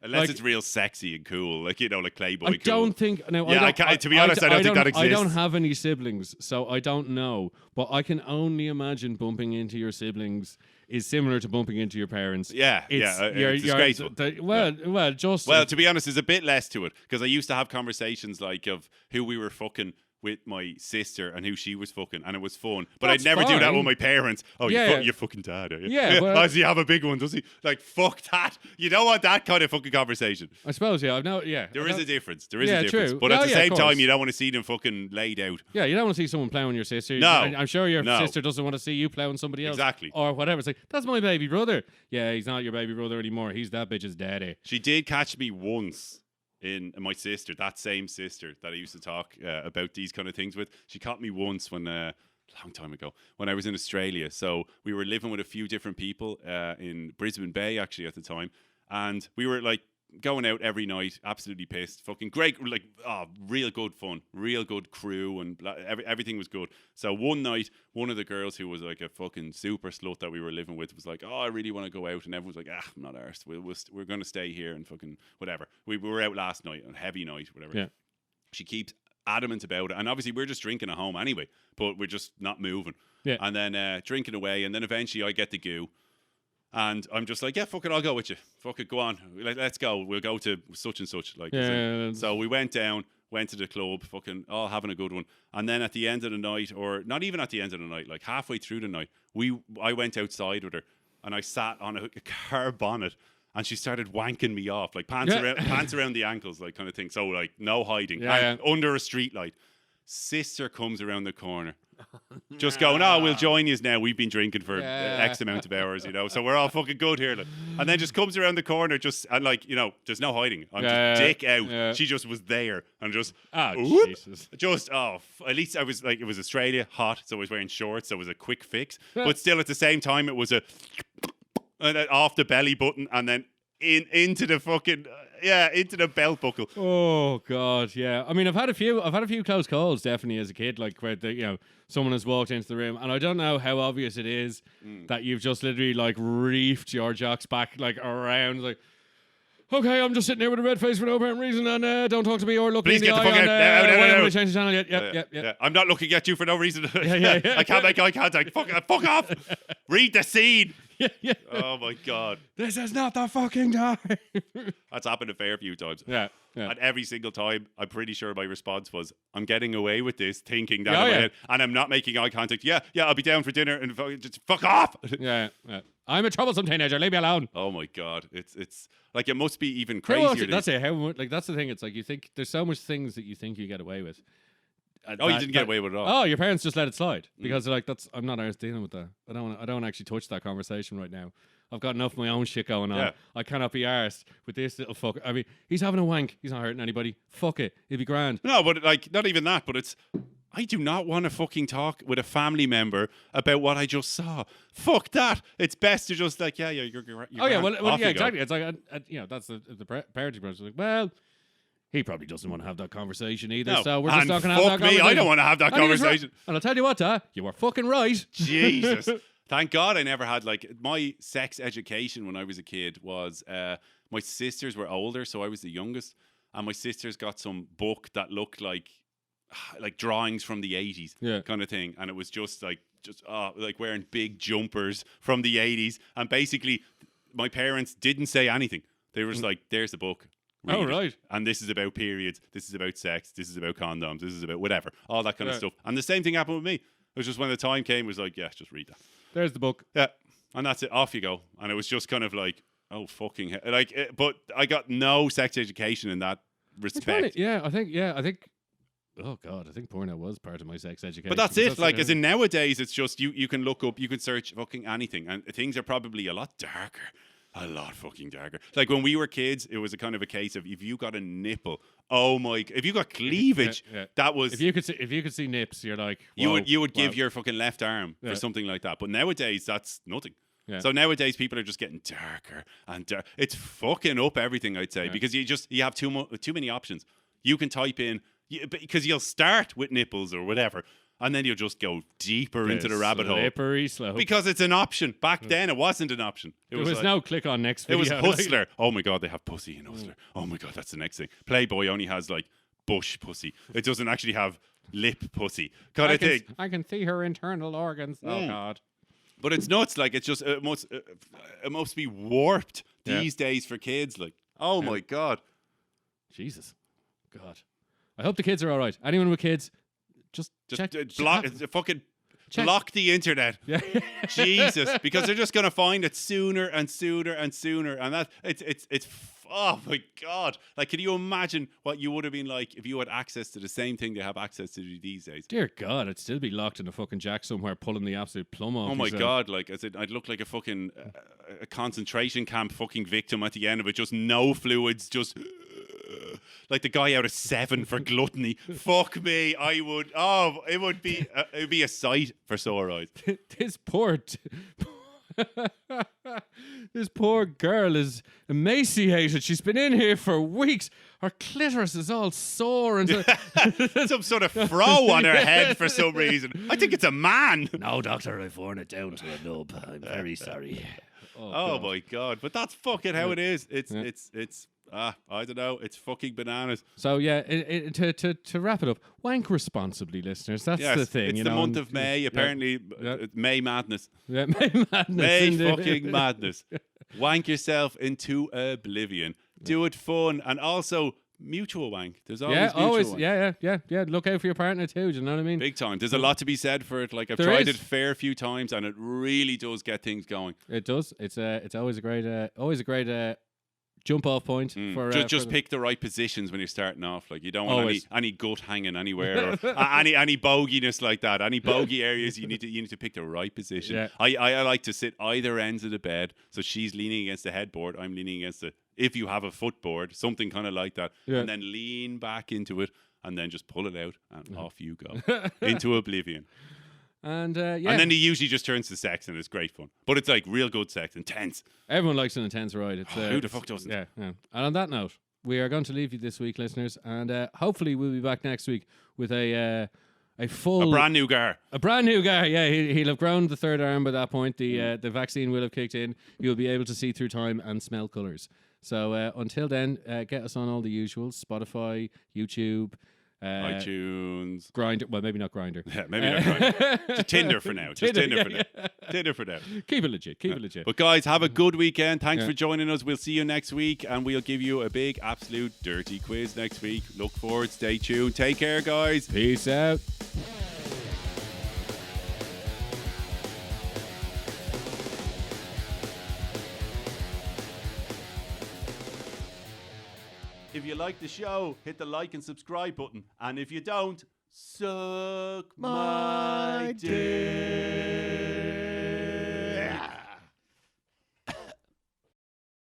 Unless it's real sexy and cool, like like Playboy. I don't think. No, to be honest, I don't think that exists. I don't have any siblings, so I don't know. But I can only imagine bumping into your siblings is similar to bumping into your parents. It's disgraceful. Well, to be honest, there's a bit less to it because I used to have conversations like of who we were fucking with my sister and who she was fucking, and it was fun. But That's I'd never do that fine. with my parents. Oh, Yeah. your fucking dad, are you? Yeah, but- does he have a big one? Does he? Like, fuck that. You don't want that kind of fucking conversation. I suppose, yeah. There is a difference. There is Yeah, a difference. true. But Oh, at the yeah, same of time, course. you don't want to see them fucking laid out. Yeah, you don't want to see someone playing your sister. No. I'm sure your No. sister doesn't want to see you playing somebody else. Exactly. Or whatever. It's like, that's my baby brother. Yeah, he's not your baby brother anymore. He's that bitch's daddy. She did catch me once in my sister, that same sister that I used to talk about these kind of things with. She caught me once when a long time ago when I was in Australia. So we were living with a few different people in Brisbane Bay actually at the time, and we were like going out every night, absolutely pissed, fucking great, like real good fun, real good crew, and everything was good. So one night, one of the girls who was like a fucking super slut that we were living with was like, "Oh, I really want to go out," and everyone was like, "I'm not arsed. We're going to stay here and fucking whatever." We were out last night, a heavy night, whatever. Yeah. She keeps adamant about it, and obviously we're just drinking at home anyway, but we're just not moving. Yeah. And then drinking away, and then eventually I get the goo. And I'm just like, yeah, fuck it, I'll go with you. Fuck it, go on. Let's go. We'll go to such and such. Like, Yeah. so we went down, went to the club, fucking all having a good one. And then at the end of the night, or not even at the end of the night, like halfway through the night, I went outside with her and I sat on a car bonnet and she started wanking me off, like pants around the ankles, like kind of thing. So like no hiding. And under a street light. Sister comes around the corner. Just going, we'll join you now. We've been drinking for X amount of hours, so we're all fucking good here. Like. And then just comes around the corner, and like, there's no hiding. I'm just dick out. Yeah. She just was there and just, Jesus. just, at least I was like, it was Australia, hot, so I was wearing shorts, so it was a quick fix. But still at the same time, it was and then off the belly button and then into the fucking into the belt buckle. Oh God, yeah. I mean, I've had a few close calls definitely as a kid, like where someone has walked into the room, and I don't know how obvious it is that you've just literally like reefed your jocks back like around, like, okay, I'm just sitting here with a red face for no apparent reason, and don't talk to me or look Please me in the get the eye. fuck out. No. When we change the channel, yeah. I'm not looking at you for no reason. Yeah. I can't make eye contact. Fuck off. Read the scene. Yeah. Oh my God. This is not the fucking time. That's happened a fair few times. Yeah. And every single time, I'm pretty sure my response was, I'm getting away with this, thinking that in my head, and I'm not making eye contact. Yeah, I'll be down for dinner, and just fuck off. Yeah. I'm a troublesome teenager. Leave me alone. Oh my God. It's like, it must be even crazier. That's it. That's the thing. It's like you think there's so much things that you think you get away with. You didn't get away with it at all. Oh, your parents just let it slide because they're like, I'm not arsed dealing with that. I don't actually touch that conversation right now. I've got enough of my own shit going on. Yeah. I cannot be arsed with this little fuck. I mean, he's having a wank. He's not hurting anybody. Fuck it. It'd be grand. No, but like, not even that. But I do not want to fucking talk with a family member about what I just saw. Fuck that. It's best to just like, you're Oh yeah, well off yeah, you go. exactly. It's like, that's the parenting approach. Like, well, he probably doesn't want to have that conversation either. No. So we're just not going to have fuck that me, conversation. I don't want to have that And he was right. conversation. And I'll tell you what, you were fucking right. Jesus. Thank God I never had, like, my sex education when I was a kid was, my sisters were older, so I was the youngest. And my sisters got some book that looked like drawings from the 80s kind of thing. And it was just like wearing big jumpers from the 80s. And basically, my parents didn't say anything. They were just like, there's the book. Oh, right. And this is about periods. This is about sex. This is about condoms. This is about whatever. All that kind of stuff. And the same thing happened with me. It was just when the time came, it was like, just read that. There's the book. Yeah. And that's it. Off you go. And it was just kind of like, oh, fucking hell. But I got no sex education in that respect. I think Oh God, I think porno was part of my sex education. But that's it. Like, as in nowadays, it's just you can look up, you can search fucking anything, and things are probably a lot darker. A lot fucking darker. Like when we were kids, it was a kind of a case of if you got a nipple, oh my! If you got cleavage, that was. If you could see nips, you're like you would give your fucking left arm for something like that. But nowadays, that's nothing. Yeah. So nowadays, people are just getting darker and darker. It's fucking up everything, I'd say, because you have too many options. You can type in because you'll start with nipples or whatever. And then you'll just go deeper into the rabbit hole. Slippery slope. Because it's an option. Back then, it wasn't an option. There was like, no click on next video. It was Hustler. Oh my God, they have pussy in Hustler. Oh my God, that's the next thing. Playboy only has like bush pussy. It doesn't actually have lip pussy. Kind of thing. I can see her internal organs. Oh God. But it's nuts. Like, it's just, it must be warped these days for kids. Like, oh my God. Jesus. God. I hope the kids are all right. Anyone with kids, just check, block the internet. Yeah. Jesus, because they're just gonna find it sooner and sooner and sooner, and that it's oh my God! Like, can you imagine what you would have been like if you had access to the same thing they have access to these days? Dear God, I'd still be locked in a fucking jack somewhere, pulling the absolute plum off. Oh my God! Like, I'd look like a fucking a concentration camp fucking victim at the end of it. Just no fluids, just. Like the guy out of 7 for gluttony. Fuck me, I would. Oh, it would be a sight for sore eyes. This poor girl is emaciated. She's been in here for weeks. Her clitoris is all sore and some sort of fro on her head for some reason. I think it's a man. No, doctor, I've worn it down to a nub. I'm very sorry. Oh my God! But that's fucking how it is. It's. I don't know. It's fucking bananas. So yeah, to wrap it up, wank responsibly, listeners. That's the thing. It's the month of May. Apparently, May madness. Yeah, May madness. May fucking madness. Wank yourself into oblivion. Do it fun, and also mutual wank. There's always wank. Yeah. Look out for your partner too. Do you know what I mean? Big time. There's a lot to be said for it. Like, I've tried it a fair few times, and it really does get things going. It does. It's always a great jump off point for just pick the right positions when you're starting off. Like, you don't want any gut hanging anywhere or any boginess like that. Any bogey areas, you need to pick the right position. Yeah. I like to sit either ends of the bed, so she's leaning against the headboard, I'm leaning against if you have a footboard, something kind of like that, and then lean back into it, and then just pull it out, and off you go into oblivion. And and then he usually just turns to sex, and it's great fun. But it's like real good sex, intense. Everyone likes an intense ride. It's, who the fuck doesn't? Yeah. And on that note, we are going to leave you this week, listeners, and hopefully we'll be back next week with a brand new gar. A brand new guy. Yeah, he'll have grown the third arm by that point. The vaccine will have kicked in. You'll be able to see through time and smell colours. So until then, get us on all the usuals: Spotify, YouTube. iTunes, Grindr. Well, maybe not Grindr. Yeah, maybe not Grindr. Just Tinder for now. Tinder for now. Keep it legit. But guys, have a good weekend. Thanks for joining us. We'll see you next week, and we'll give you a big, absolute, dirty quiz next week. Look forward. Stay tuned. Take care, guys. Peace out. If you like the show, hit the like and subscribe button. And if you don't, suck my dick.